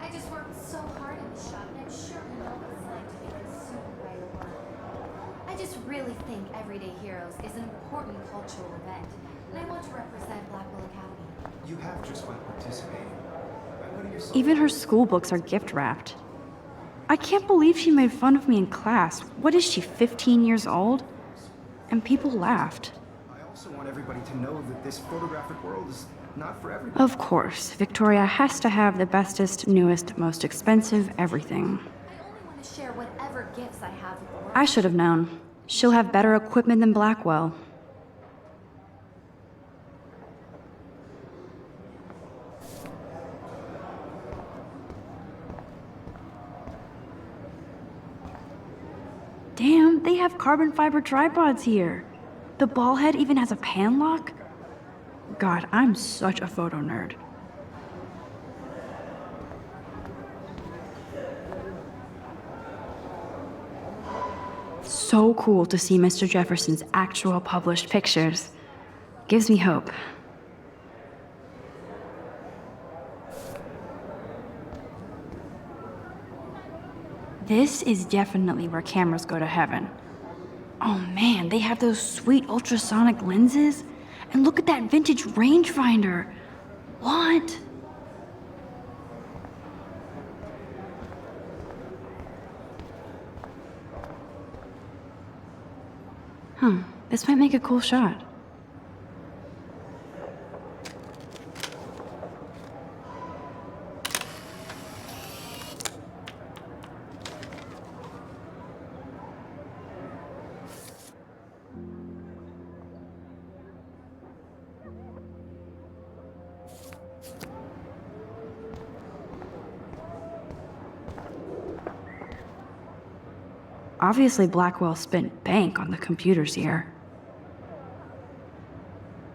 I just worked so hard in the shop, and I'm sure you know what it's like to be consumed by your work. I just really think Everyday Heroes is an important cultural event, and I want to represent Blackwell Academy. You have just fun participating. Even her school books are gift wrapped. I can't believe she made fun of me in class. What is she, 15 years old? And people laughed. I also want everybody to know that this photographic world is not for everybody. Of course, Victoria has to have the bestest, newest, most expensive everything. I only want to share whatever gifts I have with the world. I should have known. She'll have better equipment than Blackwell. Damn, they have carbon fiber tripods here. The ball head even has a pan lock. God, I'm such a photo nerd. So cool to see Mr. Jefferson's actual published pictures. Gives me hope. This is definitely where cameras go to heaven. Oh man, they have those sweet ultrasonic lenses. And look at that vintage rangefinder. What? This might make a cool shot. Obviously, Blackwell spent bank on the computers here.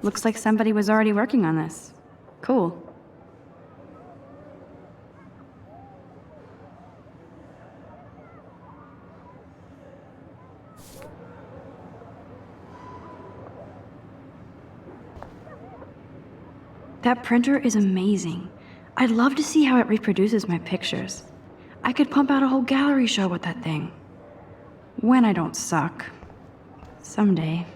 Looks like somebody was already working on this. Cool. That printer is amazing. I'd love to see how it reproduces my pictures. I could pump out a whole gallery show with that thing. When I don't suck. Someday.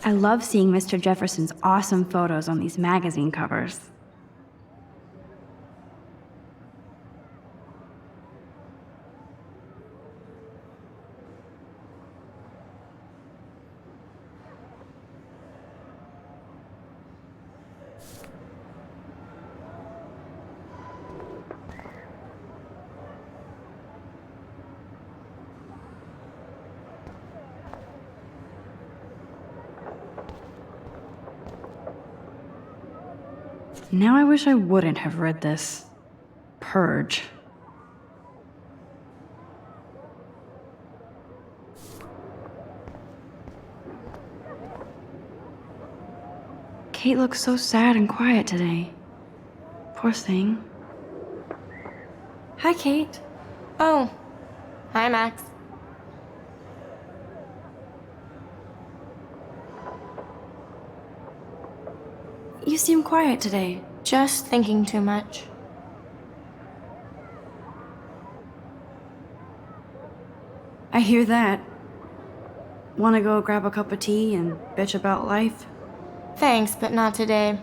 I love seeing Mr. Jefferson's awesome photos on these magazine covers. Now I wish I wouldn't have read this. Purge. Kate looks so sad and quiet today. Poor thing. Hi, Kate. Oh. Hi, Max. You seem quiet today. Just thinking too much. I hear that. Wanna go grab a cup of tea and bitch about life? Thanks, but not today.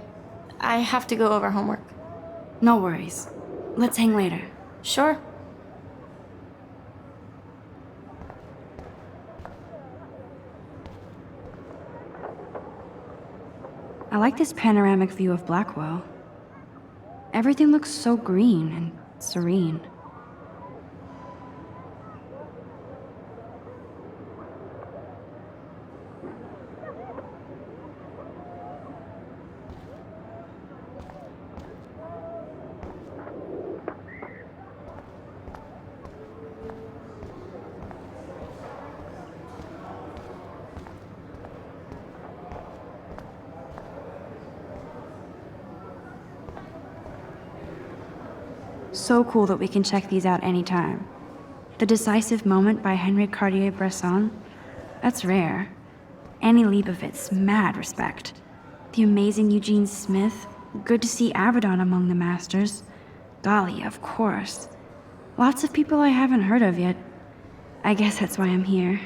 I have to go over homework. No worries. Let's hang later. Sure. like this panoramic view of Blackwell. Everything looks so green and serene. So cool that we can check these out anytime. The Decisive Moment by Henry Cartier-Bresson, that's rare. Annie Leibovitz, mad respect. The amazing Eugene Smith, good to see Abaddon among the masters. Golly, of course. Lots of people I haven't heard of yet. I guess that's why I'm here.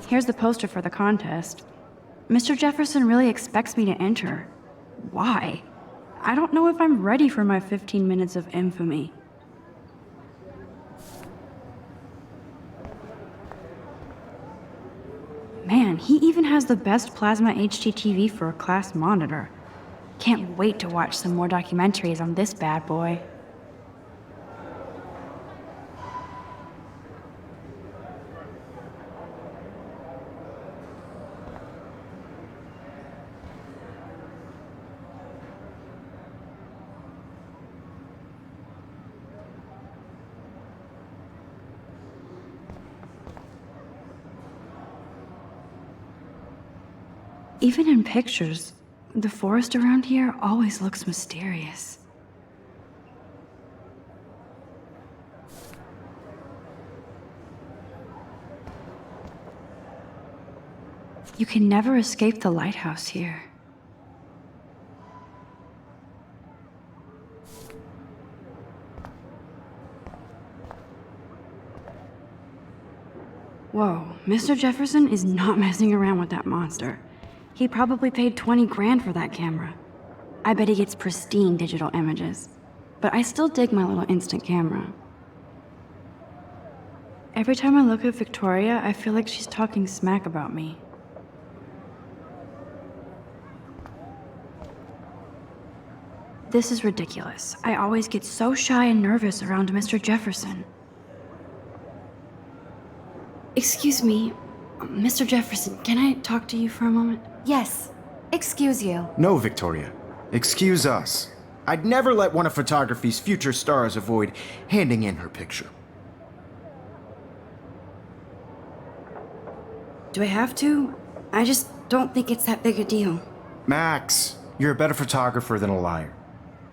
Here's the poster for the contest. Mr. Jefferson really expects me to enter. Why? I don't know if I'm ready for my 15 minutes of infamy. Man, he even has the best plasma HDTV for a class monitor. Can't wait to watch some more documentaries on this bad boy. Even in pictures, the forest around here always looks mysterious. You can never escape the lighthouse here. Whoa, Mr. Jefferson is not messing around with that monster. He probably paid 20 grand for that camera. I bet he gets pristine digital images. But I still dig my little instant camera. Every time I look at Victoria, I feel like she's talking smack about me. This is ridiculous. I always get so shy and nervous around Mr. Jefferson. Excuse me, Mr. Jefferson, can I talk to you for a moment? Yes. Excuse you. No, Victoria. Excuse us. I'd never let one of photography's future stars avoid handing in her picture. Do I have to? I just don't think it's that big a deal. Max, you're a better photographer than a liar.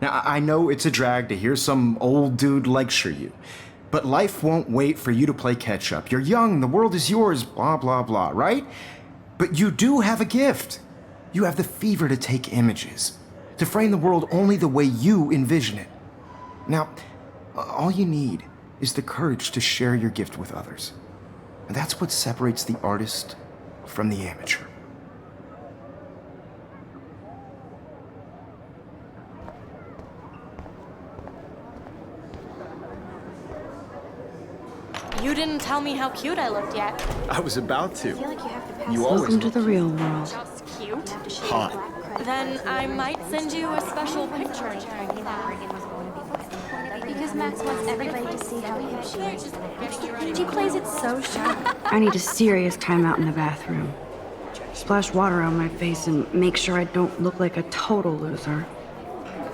Now, I know it's a drag to hear some old dude lecture you, but life won't wait for you to play catch-up. You're young, the world is yours, blah, blah, blah, right? But you do have a gift. You have the fever to take images, to frame the world only the way you envision it. Now, all you need is the courage to share your gift with others. And that's what separates the artist from the amateur. You didn't tell me how cute I looked yet. I was about to. I feel like you have to pass. You always Welcome to the real world. Just cute? hot. Then I might send you a special picture. Because Max wants everybody to see how hip she is. She plays it so shy. I need a serious timeout in the bathroom. Splash water on my face and make sure I don't look like a total loser.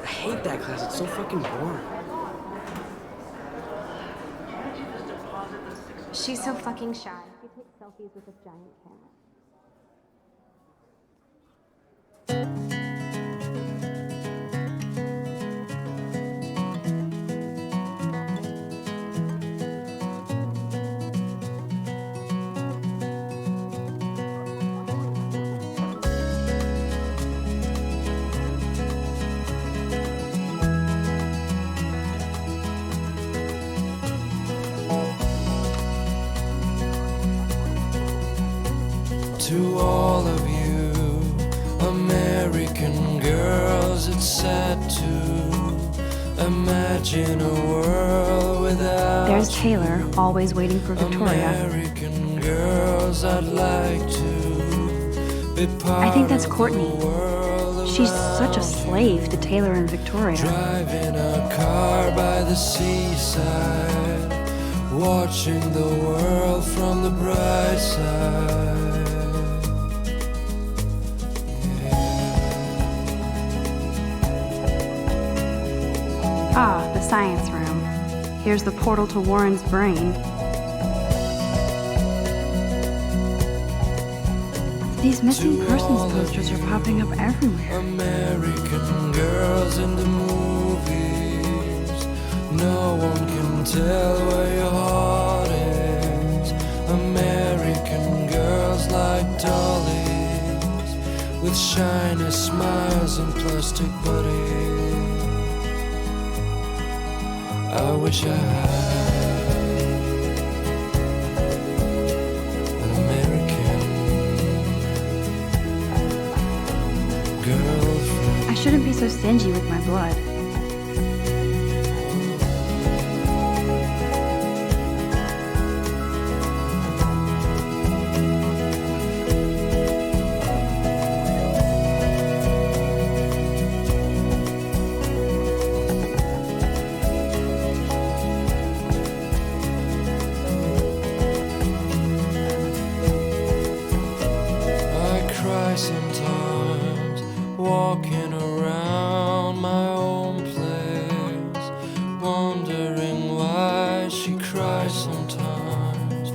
I hate that class. It's so fucking boring. She's so fucking shy. She takes selfies with a giant camera. To all of you American girls, it's sad to imagine a world without There's Taylor, always waiting for Victoria. American girls, I'd like to I think that's Courtney. She's such a slave to Taylor and Victoria. Driving a car by the seaside, watching the world from the bright side. Ah, the science room. Here's the portal to Warren's brain. These missing persons posters are popping up everywhere. American girls in the movies, no one can tell where your heart is. American girls like dollies, with shiny smiles and plastic bodies. I wish I had an American girlfriend. I shouldn't be so stingy with my blood. Sometimes walking around my own place, wondering why she cries sometimes.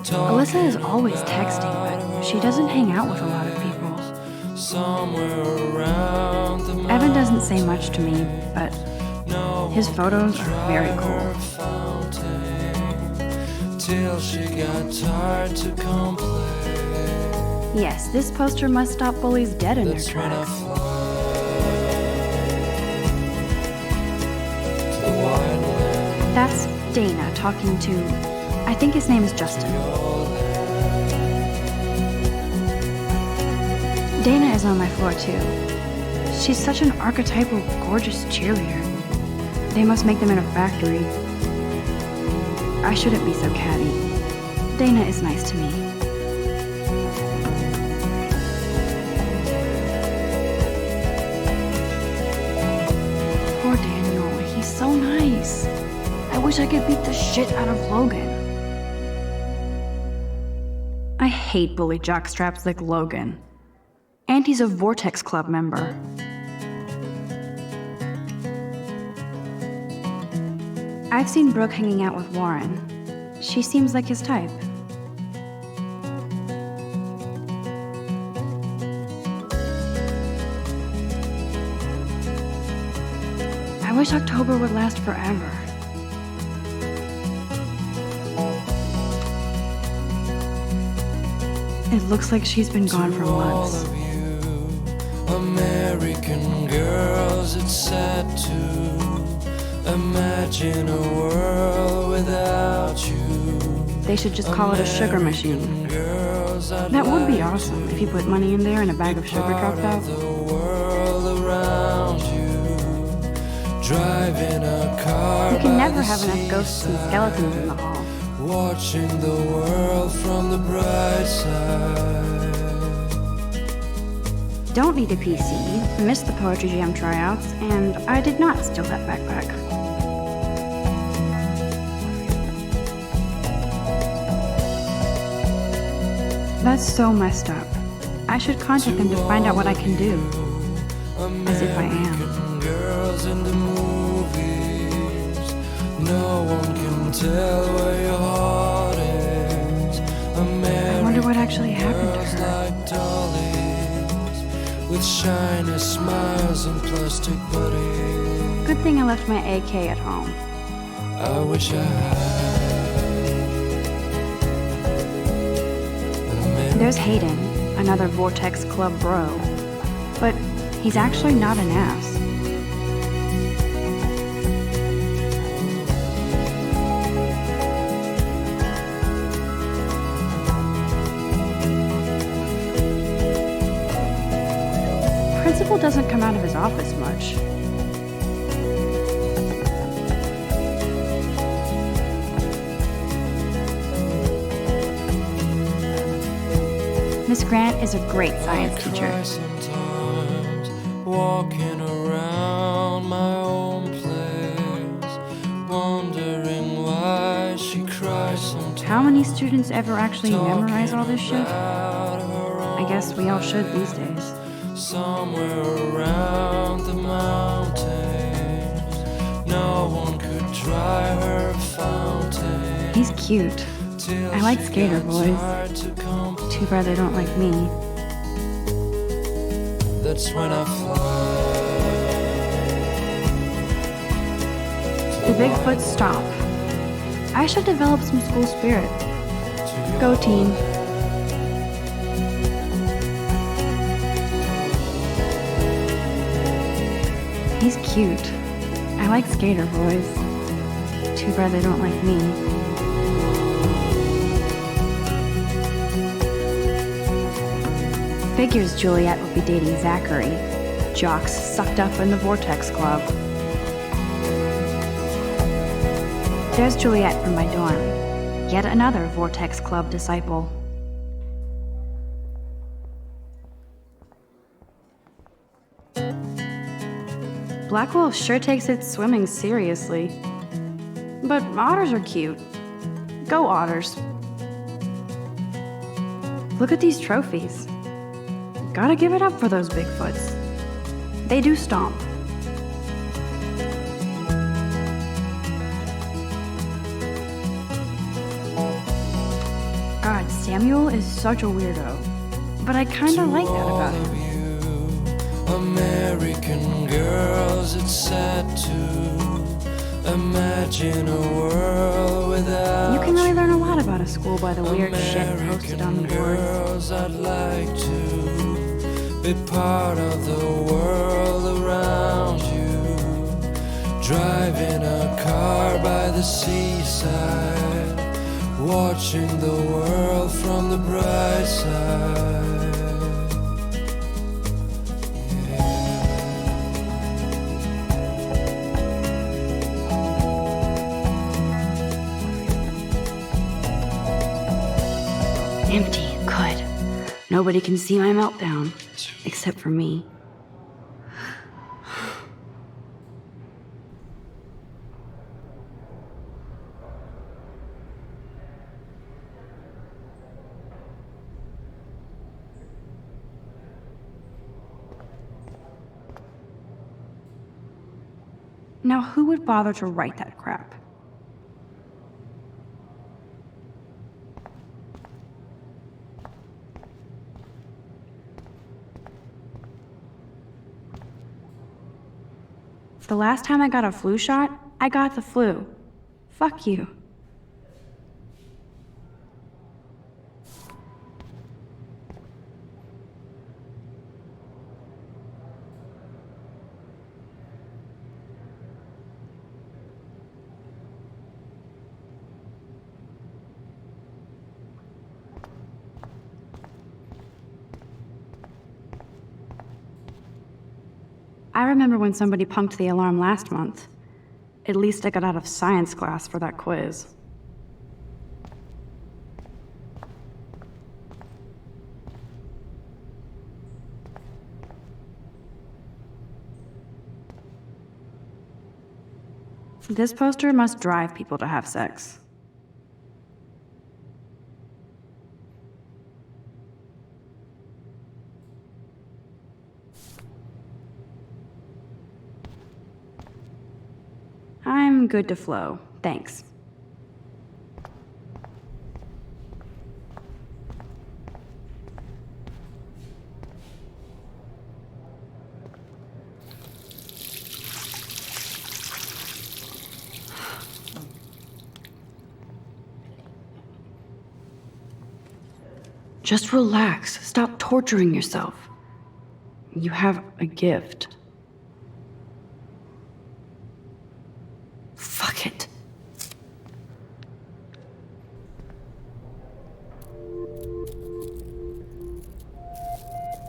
Alyssa is always texting, but she doesn't hang out with a lot of people. Somewhere around the Evan doesn't say much to me, but his photos are very cool. Till she got tired to complain. Yes, this poster must stop bullies dead in their tracks. That's Dana talking to, I think his name is Justin. Dana is on my floor too. She's such an archetypal, gorgeous cheerleader. They must make them in a factory. I shouldn't be so catty. Dana is nice to me. Poor Daniel, he's so nice. I wish I could beat the shit out of Logan. I hate bully jockstraps like Logan. And he's a Vortex Club member. I've seen Brooke hanging out with Warren. She seems like his type. I wish October would last forever. It looks like she's been gone for months. American girls, it's sad to imagine a world without you. They should just call it a sugar machine. That would be awesome if you put money in there and a bag of sugar dropped out. The world around you, driving a car. You can never have enough ghosts and skeletons in the hall. Watching the world from the bright side. Don't need a PC, missed the Poetry Jam tryouts, and I did not steal that backpack. That's so messed up. I should contact them to find out what I can do. As if I am. Girls in the movies, no one can tell where your heart is. I wonder what actually happened to her. Like dollies, with shiny smiles and plastic bodies. Good thing I left my AK at home. I wish I had. There's Hayden, another Vortex Club bro. But he's actually not an ass. Principal doesn't come out of his office much. Miss Grant is a great science I teacher. cry sometimes, walking around my own place, wondering why she cries sometimes. How many students ever actually memorize all this shit? About her I guess we all should these days. somewhere around the mountains. No one could dry her fountain. He's cute. Till I like she skater gets boys. hard to come. Too bad they don't like me. That's when I fly. The Bigfoots stop. I should develop some school spirit. Go team. He's cute. I like skater boys. Too bad they don't like me. Figures Juliet would be dating Zachary, jocks sucked up in the Vortex Club. There's Juliet from my dorm, yet another Vortex Club disciple. Blackwell sure takes its swimming seriously. But otters are cute. Go otters. Look at these trophies. Gotta give it up for those Bigfoots. They do stomp. God, Samuel is such a weirdo. But I kinda like that about him. American girls, it's sad to imagine a world without You can really learn a lot about a school by the weird shit posted on the boards. girls. I'd like to be part of the world around you, driving a car by the seaside, watching the world from the bright side. Empty, good. Nobody can see my meltdown, except for me. Now, who would bother to write that crap? The last time I got a flu shot, I got the flu. Fuck you. I remember when somebody punked the alarm last month. At least I got out of science class for that quiz. This poster must drive people to have sex. I'm good to flow, thanks. Just relax. Stop torturing yourself. You have a gift. Fuck it.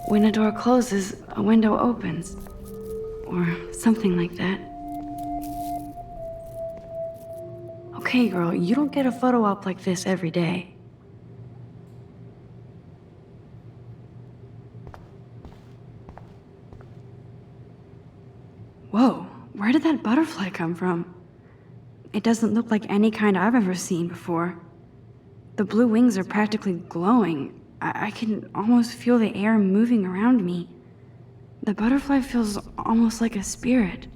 When a door closes, a window opens. Or something like that. Okay, girl, you don't get a photo op like this every day. Where did that butterfly come from? It doesn't look like any kind I've ever seen before. The blue wings are practically glowing. I can almost feel the air moving around me. The butterfly feels almost like a spirit.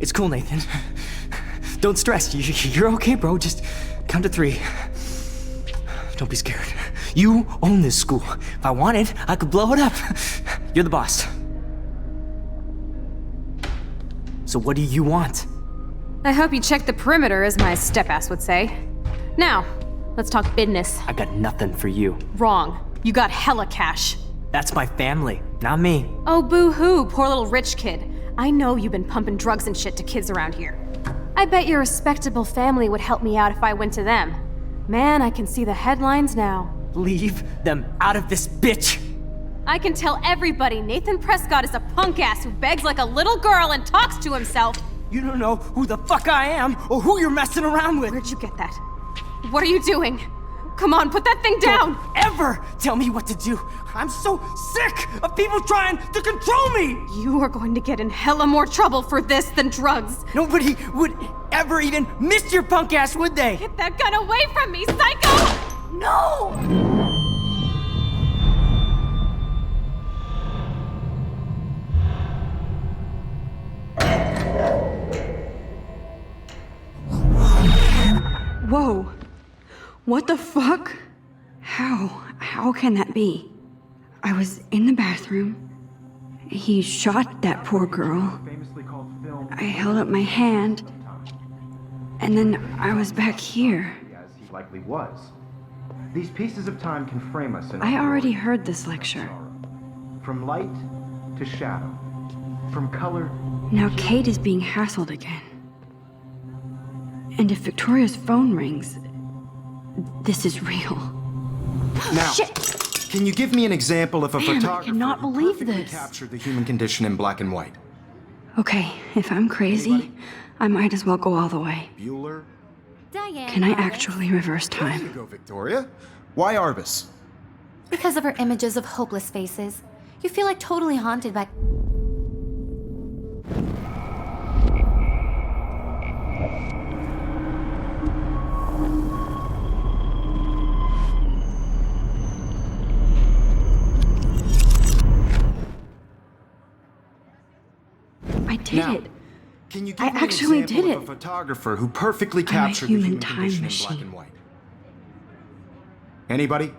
It's cool, Nathan. Don't stress. You're okay, bro. Just count to 3. Don't be scared. You own this school. If I wanted, I could blow it up. You're the boss. So what do you want? I hope you checked the perimeter, as my step-ass would say. Now, let's talk business. I got nothing for you. Wrong. You got hella cash. That's my family, not me. Oh, boo-hoo, poor little rich kid. I know you've been pumping drugs and shit to kids around here. I bet your respectable family would help me out if I went to them. Man, I can see the headlines now. Leave them out of this bitch! I can tell everybody Nathan Prescott is a punk ass who begs like a little girl and talks to himself. You don't know who the fuck I am or who you're messing around with. Where'd you get that? What are you doing? Come on, put that thing down! Don't ever tell me what to do. I'm so sick of people trying to control me! You are going to get in hella more trouble for this than drugs. Nobody would ever even miss your punk ass, would they? Get that gun away from me, psycho! No! Whoa. What the fuck? How can that be? I was in the bathroom. He shot that poor girl. I held up my hand. And then I was back here. As he likely was. These pieces of time can frame us in I already heard this lecture. From light to shadow. From color. Now Kate is being hassled again. And if Victoria's phone rings, this is real. Now, Shit! can you give me an example of a Man, I photographer cannot who believe perfectly this. captured the human condition in black and white? Okay, if I'm crazy, I might as well go all the way. Bueller? Diane. Can I Arbus. actually reverse There you time? go, Victoria. Why Arbus? Because of her images of hopeless faces. You feel like totally haunted by... I did Now, it. Can you give I me an actually example did of it. a photographer who perfectly I'm a captured the human human time condition in machine. black and white? Anybody?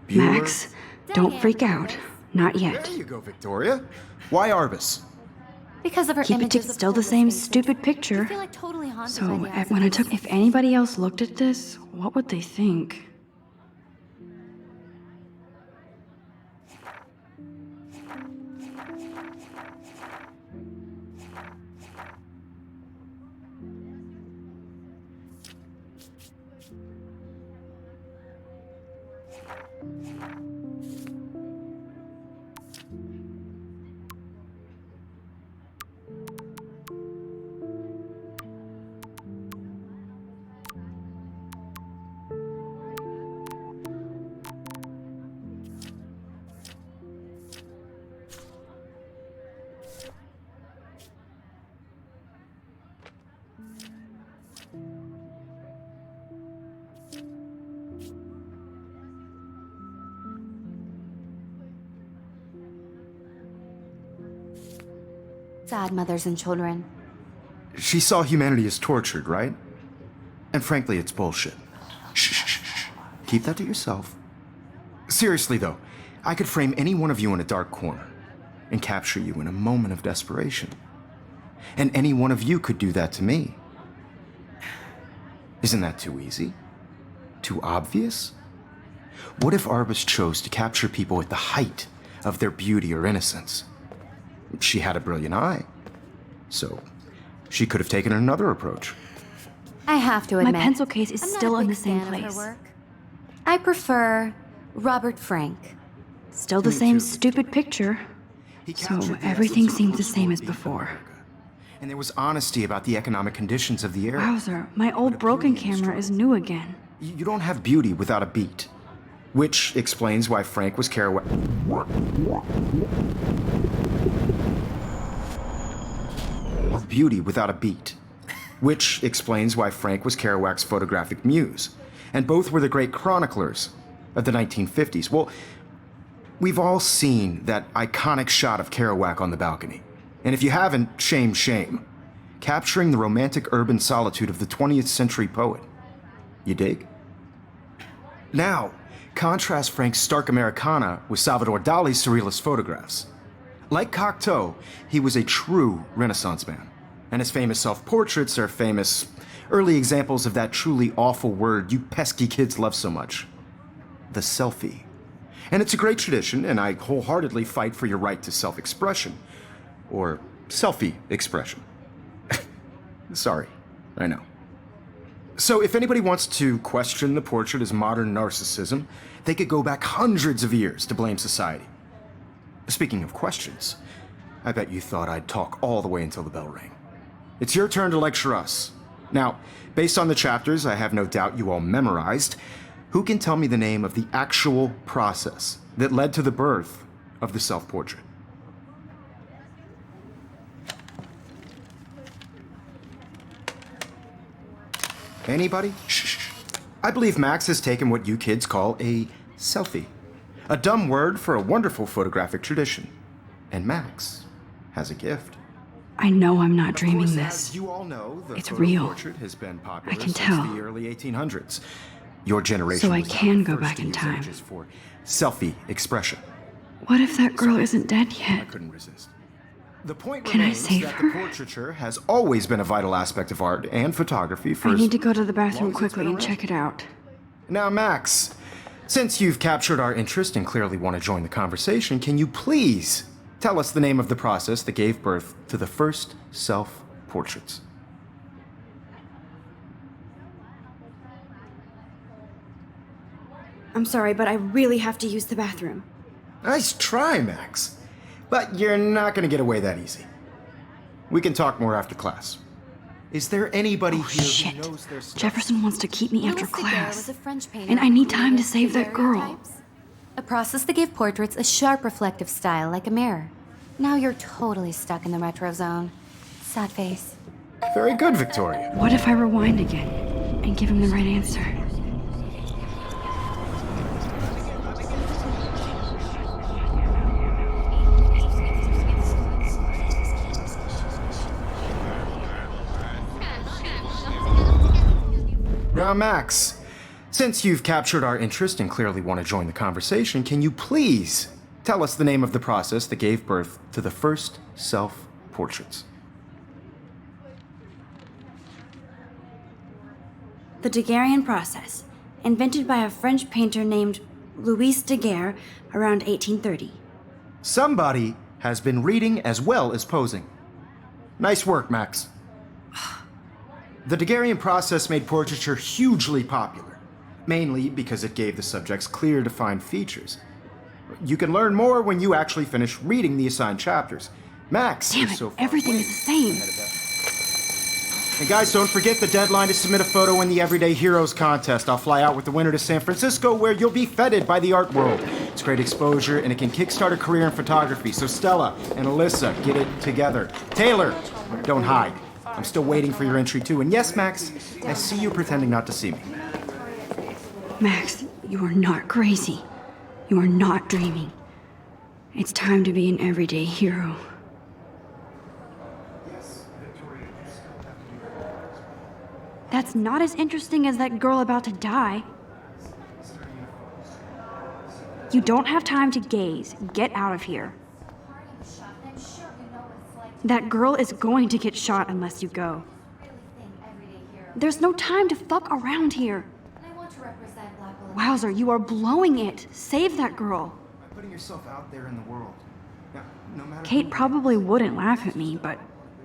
Bueller? Max, don't freak out. Not yet. There you go, Victoria. Why Arbus? Because of her Keep it images to of still the hopeless same faces. stupid You picture. feel like totally haunted So, by the when I aspects. took... If anybody else looked at this, what would they think? Sad mothers and children. She saw humanity as tortured, right? And frankly, it's bullshit. Shh, shh, shh, shh. Keep that to yourself. Seriously, though, I could frame any one of you in a dark corner and capture you in a moment of desperation. And any one of you could do that to me. Isn't that too easy? Too obvious? What if Arbus chose to capture people at the height of their beauty or innocence? She had a brilliant eye, so she could have taken another approach. I have to My admit, pencil case is I'm not still a in big the same fan of her place. work. I prefer Robert Frank. Still the Me same too. stupid picture. He So captured the everything essence of seems the post-war same as beat in before. America. And there was honesty about the economic conditions of the era. Wowzer, my old broken camera is new again. You don't have beauty without a beat. Which explains why Frank was Kerouac. Beauty without a beat. Which explains why Frank was Kerouac's photographic muse. And both were the great chroniclers of the 1950s. Well, we've all seen that iconic shot of Kerouac on the balcony. And if you haven't, shame, shame. Capturing the romantic urban solitude of the 20th century poet. You dig? Now, contrast Frank's stark Americana with Salvador Dali's surrealist photographs. Like Cocteau, he was a true Renaissance man, and his famous self-portraits are famous early examples of that truly awful word you pesky kids love so much, the selfie. And it's a great tradition, and I wholeheartedly fight for your right to self-expression, or selfie expression. Sorry, I know. So if anybody wants to question the portrait as modern narcissism, they could go back hundreds of years to blame society. Speaking of questions, I bet you thought I'd talk all the way until the bell rang. It's your turn to lecture us. Now, based on the chapters I have no doubt you all memorized, who can tell me the name of the actual process that led to the birth of the self-portrait? Anybody? Shh. I believe Max has taken what you kids call a selfie. A dumb word for a wonderful photographic tradition. And Max has a gift. I know I'm not Of dreaming course, this. as you all know, the It's photo real. portrait has been popular I can since tell. the early 1800s. Your generation So I was not can the go first back to in use time. images for selfie expression. What if that girl isn't dead I yet? couldn't resist. The point Can I remains save that her? the portraiture has always been a vital aspect of art and photography for I as need to go to the long bathroom as it's quickly been and around. check it out. Now, Max, since you've captured our interest and clearly want to join the conversation, can you please tell us the name of the process that gave birth to the first self-portraits? I'm sorry, but I really have to use the bathroom. Nice try, Max. But you're not going to get away that easy. We can talk more after class. Is there anybody here Shit. who knows their stuff? Jefferson wants to keep me after Louis Daguerre was class. a French painter And I need who time to created save that girl. daguerreotypes, a process that gave portraits a sharp reflective style like a mirror. Now you're totally stuck in the retro zone. Sad face. Very good, Victoria. What if I rewind again and give him the right answer? Now, Max, since you've captured our interest and clearly want to join the conversation, can you please tell us the name of the process that gave birth to the first self-portraits? The Daguerrean process, invented by a French painter named Louis Daguerre around 1830. Somebody has been reading as well as posing. Nice work, Max. The Daguerrean process made portraiture hugely popular, mainly because it gave the subjects clear, defined features. You can learn more when you actually finish reading the assigned chapters. Max Damn is it, so far everything away is the same. ahead of that. And guys, don't forget the deadline to submit a photo in the Everyday Heroes contest. I'll fly out with the winner to San Francisco, where you'll be feted by the art world. It's great exposure, and it can kickstart a career in photography. So Stella and Alyssa, get it together. Taylor, don't hide. I'm still waiting for your entry too. And yes, Max, I see you pretending not to see me. Max, you are not crazy. You are not dreaming. It's time to be an everyday hero. That's not as interesting as that girl about to die. You don't have time to gaze. Get out of here. I'm sure you know what it's like to That girl is going to get shot unless you go. really think everyday hero. There's no time to fuck around here. And I want to represent Black women. Wowzer, you are blowing it. Save that girl. By putting yourself out there in the world. Now, no matter Kate probably wouldn't laugh at me, but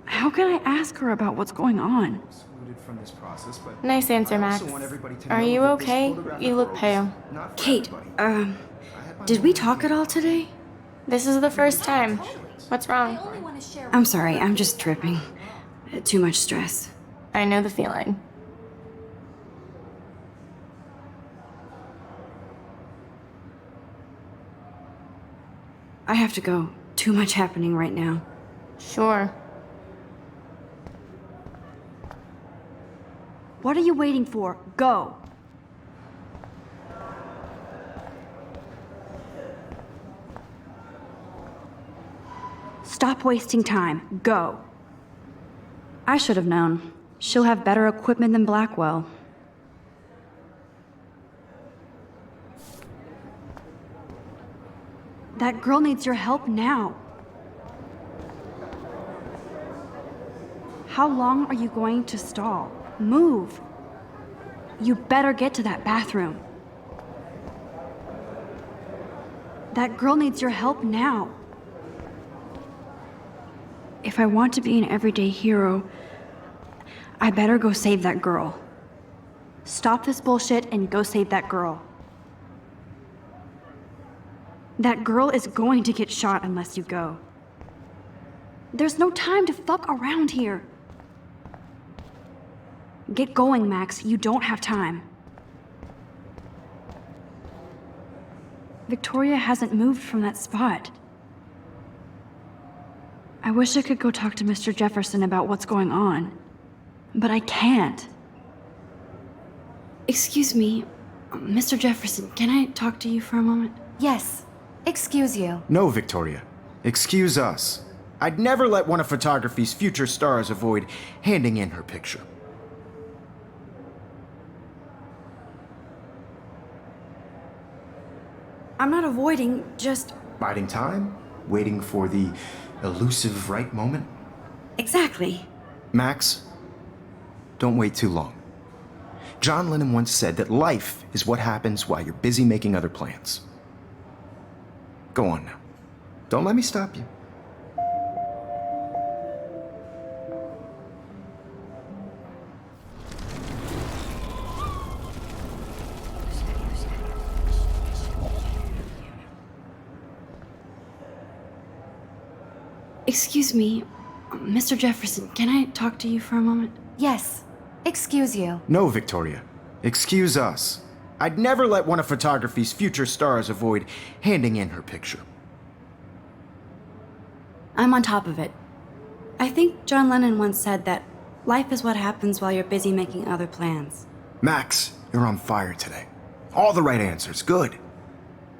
how can I ask her about what's going on? who excluded from this process, but Nice answer, I Max. also want everybody to Are know you that this okay? photographic You look world is pale. not for Kate, everybody. I had my did we own talk at all today? This is the first time. What's I wrong? only want to share. I'm sorry, I'm just tripping. Too much stress. I know the feeling. I have to go. Too much happening right now. Sure. What are you waiting for? Go! Stop wasting time. Go! I should have known. She'll have better equipment than Blackwell. That girl needs your help now. How long are you going to stall? Move! You better get to that bathroom. That girl needs your help now. If I want to be an everyday hero, I better go save that girl. Stop this bullshit and go save that girl. That girl is going to get shot unless you go. There's no time to fuck around here. Get going, Max. You don't have time. Victoria hasn't moved from that spot. I wish I could go talk to Mr. Jefferson about what's going on, but I can't. Excuse me, Mr. Jefferson, can I talk to you for a moment? Yes. Excuse you. No, Victoria. Excuse us. I'd never let one of photography's future stars avoid handing in her picture. I'm not avoiding, just... Biding time? Waiting for the elusive right moment? Exactly. Max, don't wait too long. John Lennon once said that life is what happens while you're busy making other plans. Go on now. Don't let me stop you. Excuse me, Mr. Jefferson, can I talk to you for a moment? Yes. Excuse you. No, Victoria. Excuse us. I'd never let one of photography's future stars avoid handing in her picture. I'm on top of it. I think John Lennon once said that life is what happens while you're busy making other plans. Max, you're on fire today. All the right answers. Good.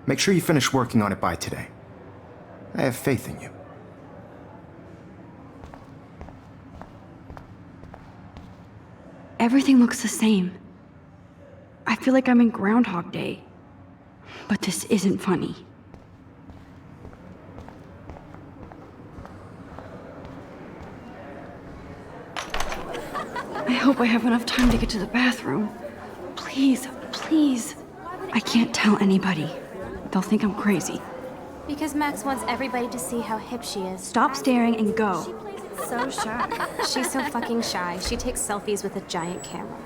Make sure you finish working on it by today. I have faith in you. Everything looks the same. I feel like I'm in Groundhog Day. But this isn't funny. I hope I have enough time to get to the bathroom. Please, please. I can't tell anybody. They'll think I'm crazy. Because Max wants everybody to see how hip she is. Stop staring and go. So shy. She's so fucking shy. She takes selfies with a giant camera.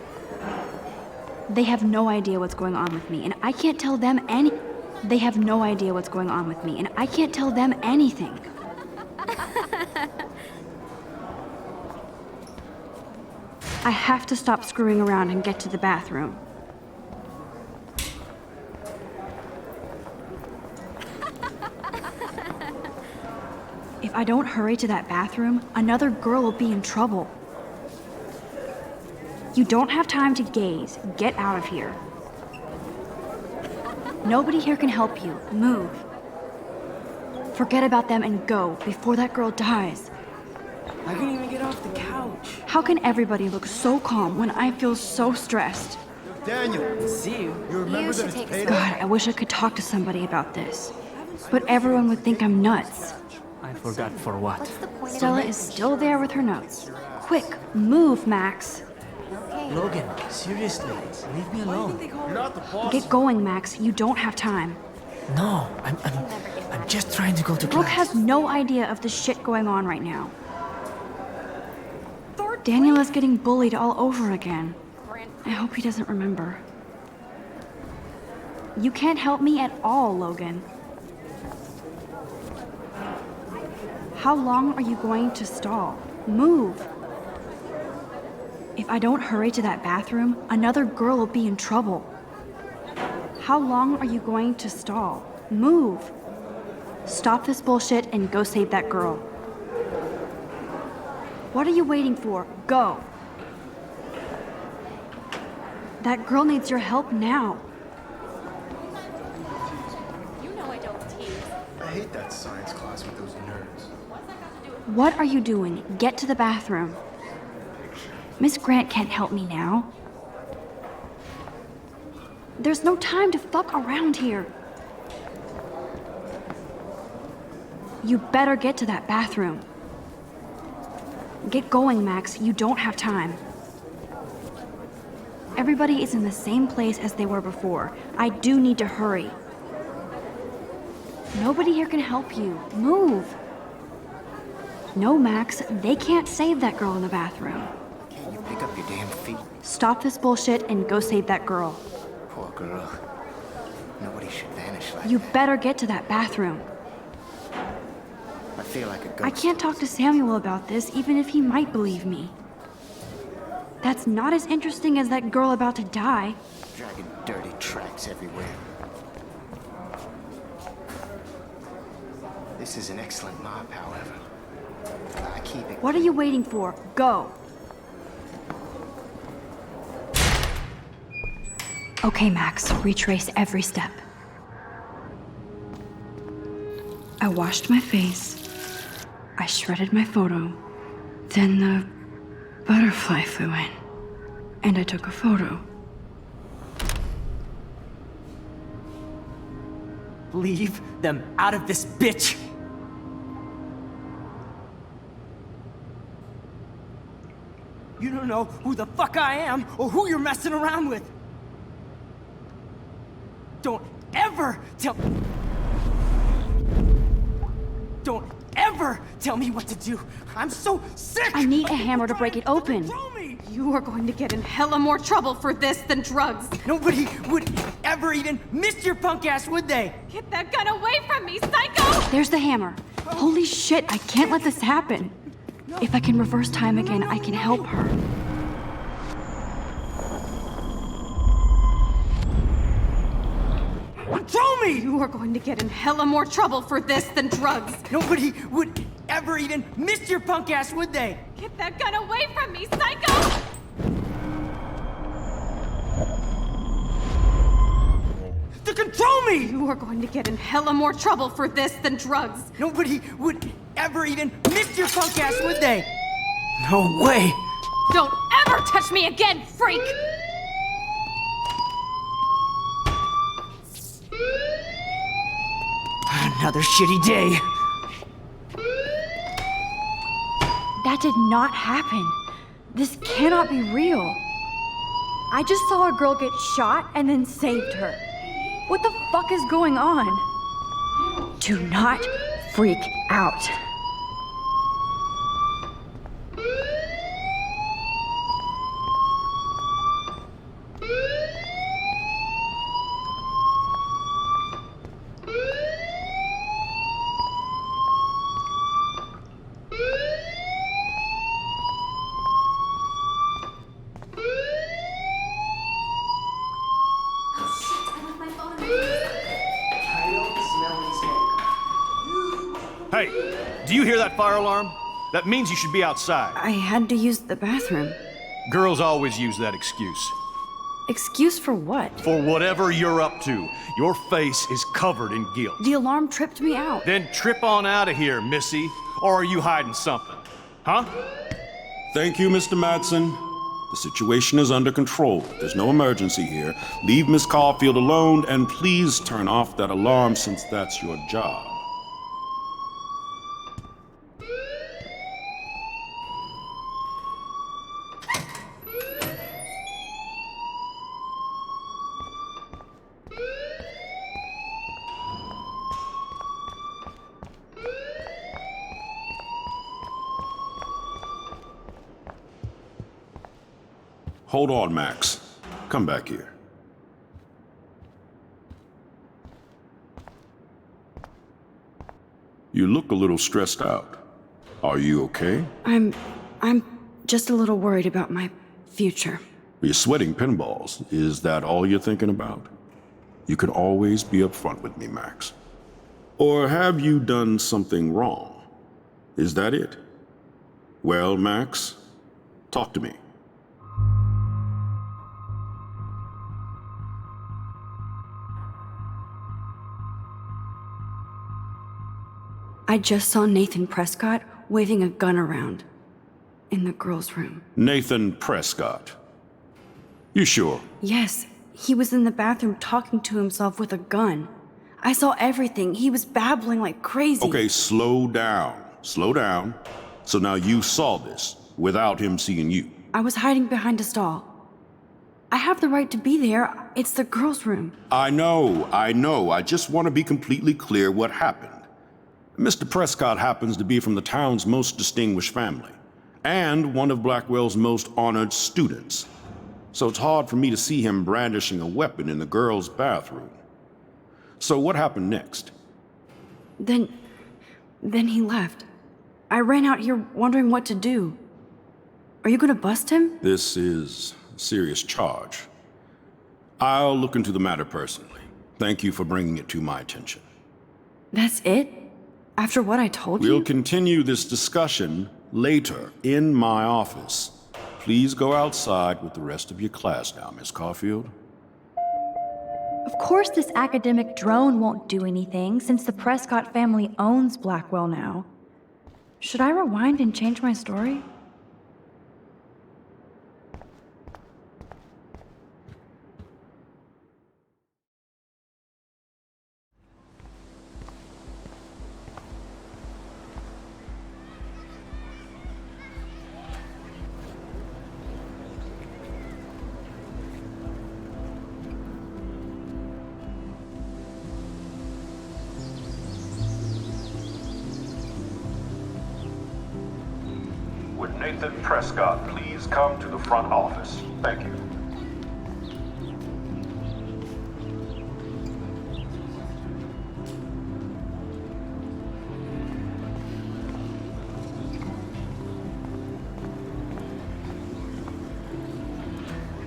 They have no idea what's going on with me, and I can't tell them any. They have no idea what's going on with me, and I can't tell them anything. I have to stop screwing around and get to the bathroom. If I don't hurry to that bathroom, another girl will be in trouble. You don't have time to gaze. Get out of here. Nobody here can help you. Move. Forget about them and go before that girl dies. I couldn't even get off the couch. How can everybody look so calm when I feel so stressed? Daniel, See you. you remember You that should it's take payday? God, I wish I could talk to somebody about this. But everyone would think I'm nuts. I forgot for what. What's the point Stella of is still there with her notes. Quick, move, Max. Okay. Logan, seriously, leave me alone. You're not the boss. Get going, Max. You don't have time. No, I'm just trying to go to Brooke class. has no idea of the shit going on right now. Third Daniel is getting bullied all over again. I hope he doesn't remember. You can't help me at all, Logan. How long are you going to stall? Move! If I don't hurry to that bathroom, another girl will be in trouble. How long are you going to stall? Move! Stop this bullshit and go save that girl. What are you waiting for? Go! That girl needs your help now. You know I don't tease. I hate that science class with those nerds. What are you doing? Get to the bathroom. Miss Grant can't help me now. There's no time to fuck around here. You better get to that bathroom. Get going, Max. You don't have time. Everybody is in the same place as they were before. I do need to hurry. Nobody here can help you. Move. No, Max, they can't save that girl in the bathroom. Can't you pick up your damn feet? Stop this bullshit and go save that girl. Poor girl. Nobody should vanish like You that. better get to that bathroom. I feel like a ghost. I can't talk to Samuel about this, even if he might believe me. That's not as interesting as that girl about to die. Dragging dirty tracks everywhere. This is an excellent mop, however. I keep it. What are you waiting for? Go. Okay, Max, retrace every step. I washed my face. I shredded my photo. Then the butterfly flew in. And I took a photo. Leave them out of this bitch! You don't know who the fuck I am or who you're messing around with. Don't ever tell... Don't ever tell me what to do. I'm so sick! I need a hammer to break it open. Control me! You are going to get in hella more trouble for this than drugs. Nobody would ever even miss your punk ass, would they? Get that gun away from me, psycho! There's the hammer. Holy shit, I can't let this happen. If I can reverse time again, I can help her. Control me! You are going to get in hella more trouble for this than drugs. Nobody would ever even miss your punk ass, would they? Get that gun away from me, psycho! To control me! You are going to get in hella more trouble for this than drugs. Nobody would ever even miss your punk ass, would they? No way! Don't ever touch me again, freak! Another shitty day. That did not happen. This cannot be real. I just saw a girl get shot and then saved her. What the fuck is going on? Do not freak out. Hey, do you hear that fire alarm? That means you should be outside. I had to use the bathroom. Girls always use that excuse. Excuse for what? For whatever you're up to, your face is covered in guilt. The alarm tripped me out. Then trip on out of here, Missy. Or are you hiding something? Huh? Thank you, Mr. Madsen. The situation is under control. There's no emergency here. Leave Miss Caulfield alone, and please turn off that alarm since that's your job. Hold on, Max. Come back here. You look a little stressed out. Are you okay? I'm just a little worried about my future. You're sweating pinballs. Is that all you're thinking about? You can always be upfront with me, Max. Or have you done something wrong? Is that it? Well, Max, talk to me. I just saw Nathan Prescott waving a gun around in the girls' room. Nathan Prescott. You sure? Yes, he was in the bathroom talking to himself with a gun. I saw everything. He was babbling like crazy. Okay, slow down. Slow down. So now you saw this without him seeing you. I was hiding behind a stall. I have the right to be there. It's the girls' room. I know. I just want to be completely clear what happened. Mr. Prescott happens to be from the town's most distinguished family, and one of Blackwell's most honored students. So it's hard for me to see him brandishing a weapon in the girls' bathroom. So what happened next? Then he left. I ran out here wondering what to do. Are you gonna bust him? This is a serious charge. I'll look into the matter personally. Thank you for bringing it to my attention. That's it? After what I told you? We'll continue this discussion later in my office. Please go outside with the rest of your class now, Miss Caulfield. Of course this academic drone won't do anything, since the Prescott family owns Blackwell now. Should I rewind and change my story? Would Nathan Prescott please come to the front office? Thank you.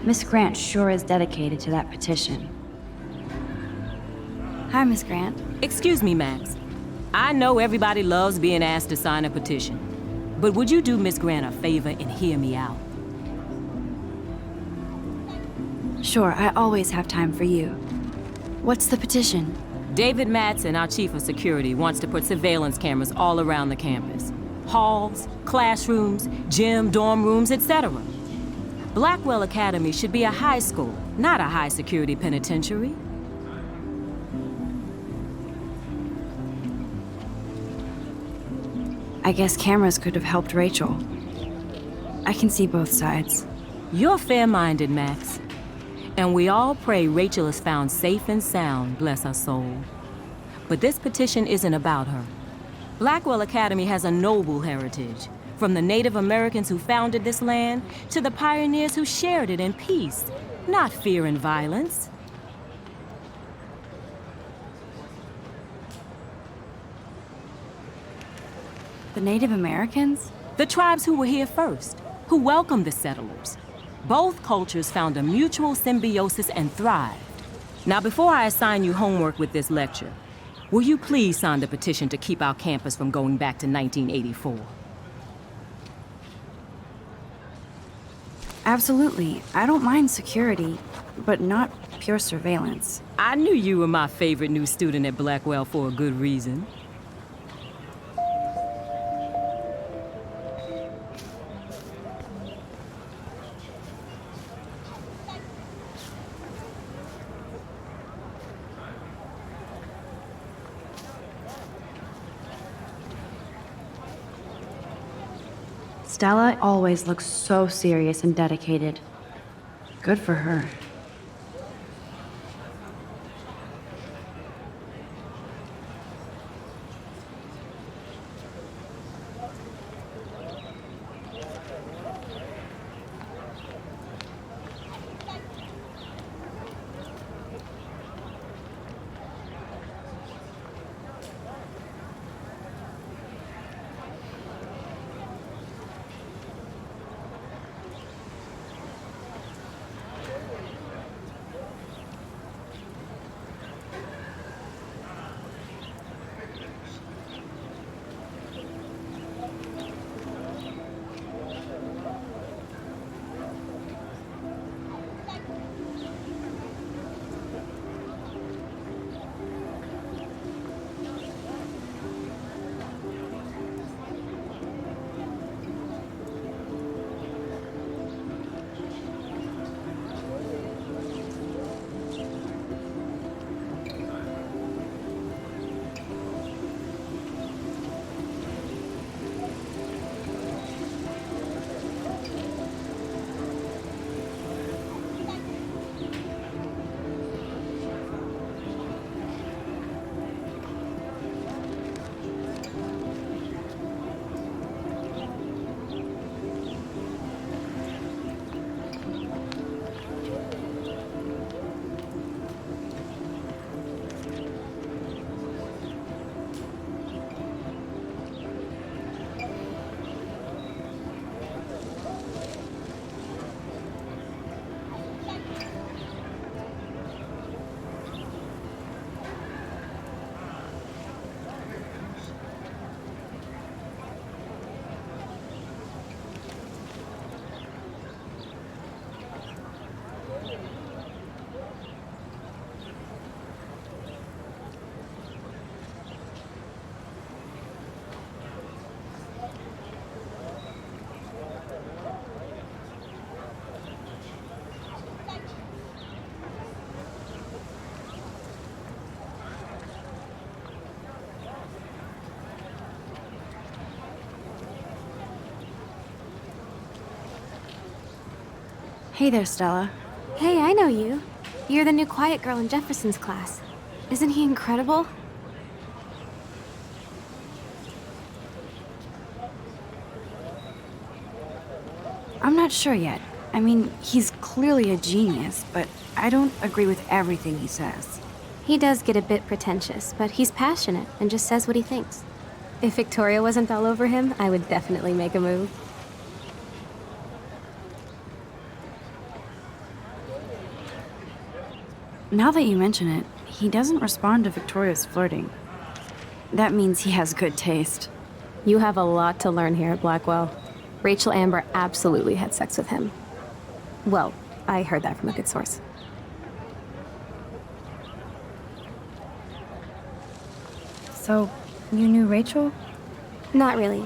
Miss Grant sure is dedicated to that petition. Hi, Miss Grant. Excuse me, Max. I know everybody loves being asked to sign a petition, but would you do Miss Grant a favor and hear me out? Sure, I always have time for you. What's the petition? David Madsen, our chief of security, wants to put surveillance cameras all around the campus. Halls, classrooms, gym, dorm rooms, etc. Blackwell Academy should be a high school, not a high-security penitentiary. I guess cameras could have helped Rachel. I can see both sides. You're fair-minded, Max. And we all pray Rachel is found safe and sound, bless her soul. But this petition isn't about her. Blackwell Academy has a noble heritage, from the Native Americans who founded this land to the pioneers who shared it in peace, not fear and violence. The Native Americans? The tribes who were here first, who welcomed the settlers. Both cultures found a mutual symbiosis and thrived. Now, before I assign you homework with this lecture, will you please sign the petition to keep our campus from going back to 1984? Absolutely. I don't mind security, but not pure surveillance. I knew you were my favorite new student at Blackwell for a good reason. Stella always looks so serious and dedicated. Good for her. Hey there, Stella. Hey, I know you. You're the new quiet girl in Jefferson's class. Isn't he incredible? I'm not sure yet. I mean, he's clearly a genius, but I don't agree with everything he says. He does get a bit pretentious, but he's passionate and just says what he thinks. If Victoria wasn't all over him, I would definitely make a move. Now that you mention it, he doesn't respond to Victoria's flirting. That means he has good taste. You have a lot to learn here at Blackwell. Rachel Amber absolutely had sex with him. Well, I heard that from a good source. So, you knew Rachel? Not really.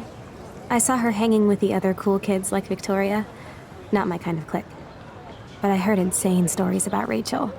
I saw her hanging with the other cool kids like Victoria. Not my kind of clique. But I heard insane stories about Rachel.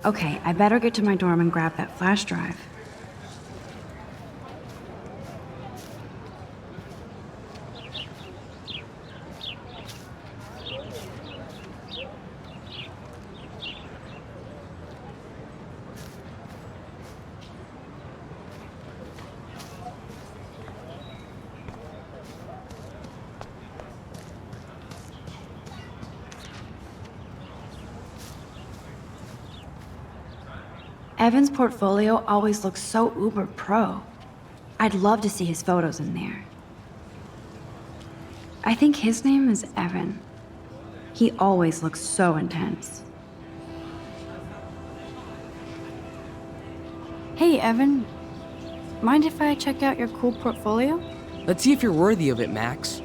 Okay, I better get to my dorm and grab that flash drive. Evan's portfolio always looks so uber pro. I'd love to see his photos in there. I think his name is Evan. He always looks so intense. Hey, Evan. Mind if I check out your cool portfolio? Let's see if you're worthy of it, Max.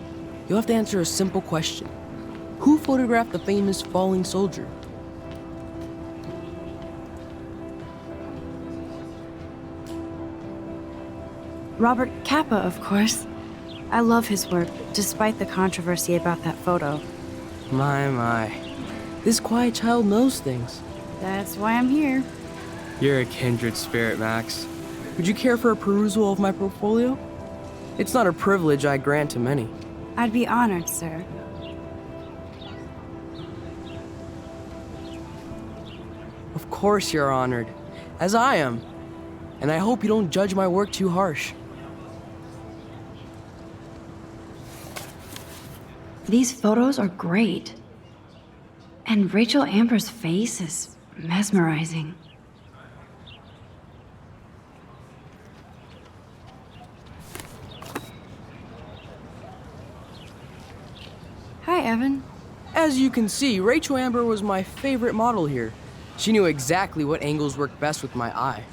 You'll have to answer a simple question. Who photographed the famous falling soldier? Robert Capa, of course. I love his work, despite the controversy about that photo. My. This quiet child knows things. That's why I'm here. You're a kindred spirit, Max. Would you care for a perusal of my portfolio? It's not a privilege I grant to many. I'd be honored, sir. Of course you're honored, as I am. And I hope you don't judge my work too harsh. These photos are great. And Rachel Amber's face is mesmerizing. Hi, Evan. As you can see, Rachel Amber was my favorite model here. She knew exactly what angles worked best with my eye.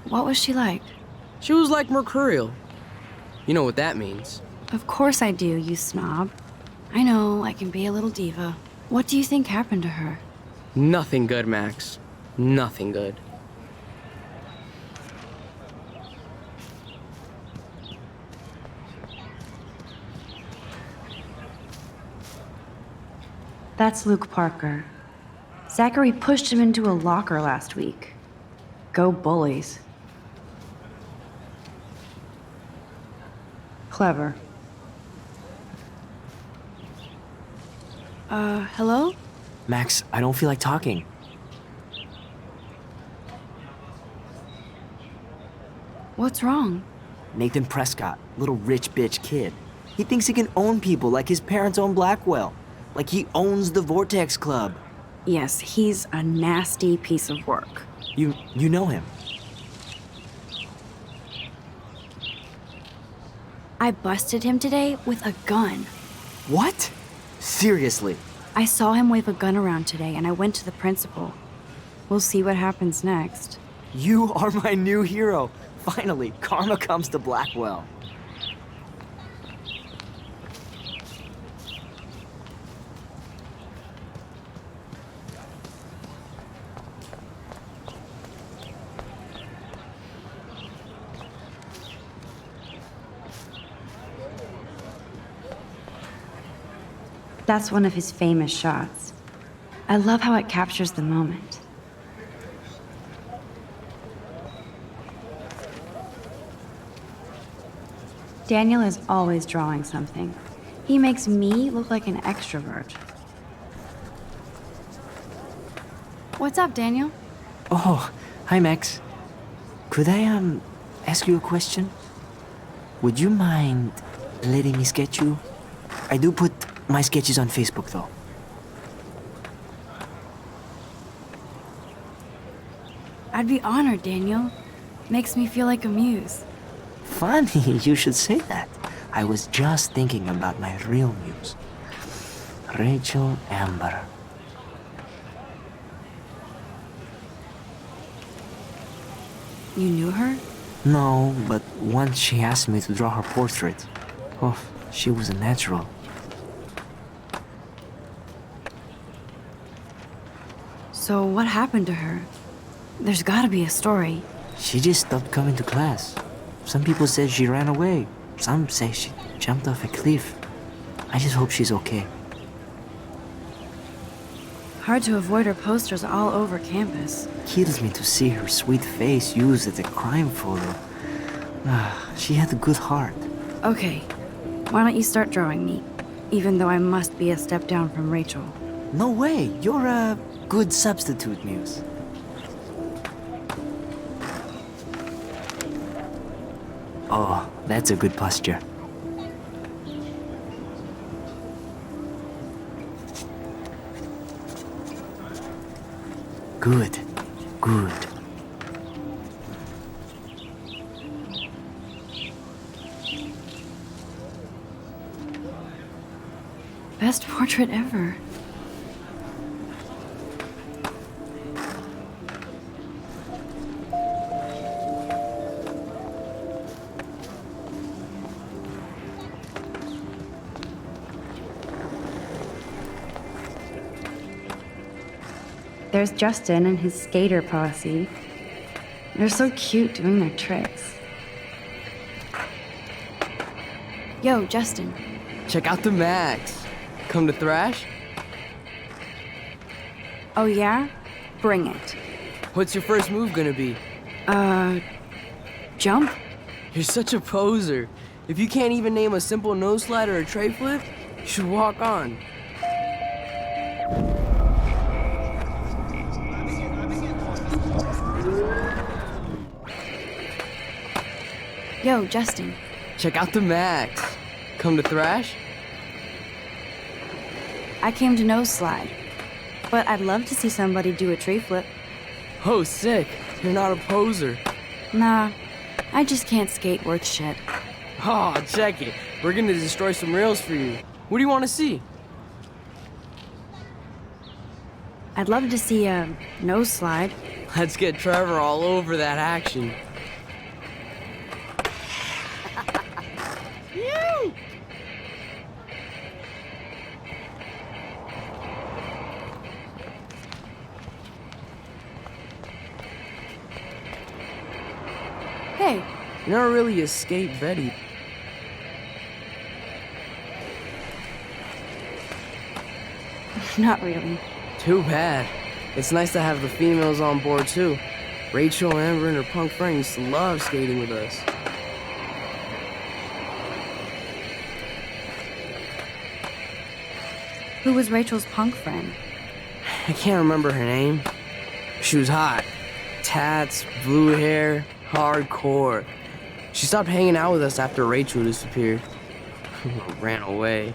What was she like? She was like mercurial. You know what that means. Of course I do, you snob. I know, I can be a little diva. What do you think happened to her? Nothing good, Max. Nothing good. That's Luke Parker. Zachary pushed him into a locker last week. Go bullies. Clever. Hello? Max, I don't feel like talking. What's wrong? Nathan Prescott, little rich bitch kid. He thinks he can own people like his parents own Blackwell. Like he owns the Vortex Club. Yes, he's a nasty piece of work. You know him. I busted him today with a gun. What? Seriously? I saw him wave a gun around today and I went to the principal. We'll see what happens next. You are my new hero. Finally, karma comes to Blackwell. That's one of his famous shots. I love how it captures the moment. Daniel is always drawing something. He makes me look like an extrovert. What's up, Daniel? Oh, hi Max. Could I, ask you a question? Would you mind letting me sketch you? I do put my sketches on Facebook, though. I'd be honored, Daniel. Makes me feel like a muse. Funny you should say that. I was just thinking about my real muse. Rachel Amber. You knew her? No, but once she asked me to draw her portrait. Oh, she was a natural. So what happened to her? There's gotta be a story. She just stopped coming to class. Some people said she ran away. Some say she jumped off a cliff. I just hope she's okay. Hard to avoid her posters all over campus. Kills me to see her sweet face used as a crime photo. She had a good heart. Okay, why don't you start drawing me? Even though I must be a step down from Rachel. No way, you're a good substitute, Muse. Oh, that's a good posture. Good, good. Best portrait ever. There's Justin and his skater posse. They're so cute doing their tricks. Yo, Justin. Check out the Max. Come to thrash? Oh yeah? Bring it. What's your first move gonna be? Jump? You're such a poser. If you can't even name a simple nose slide or a tray flip, you should walk on. Yo, Justin. Check out the Max. Come to thrash? I came to nose slide, but I'd love to see somebody do a tree flip. Oh, sick. You're not a poser. Nah, I just can't skate worth shit. Oh, check it. We're gonna destroy some rails for you. What do you want to see? I'd love to see a nose slide. Let's get Trevor all over that action. Hey. You're not really a skate Betty. Not really. Too bad. It's nice to have the females on board too. Rachel, Amber, and her punk friend used to love skating with us. Who was Rachel's punk friend? I can't remember her name. She was hot. Tats, blue hair, hardcore. She stopped hanging out with us after Rachel disappeared. Ran away.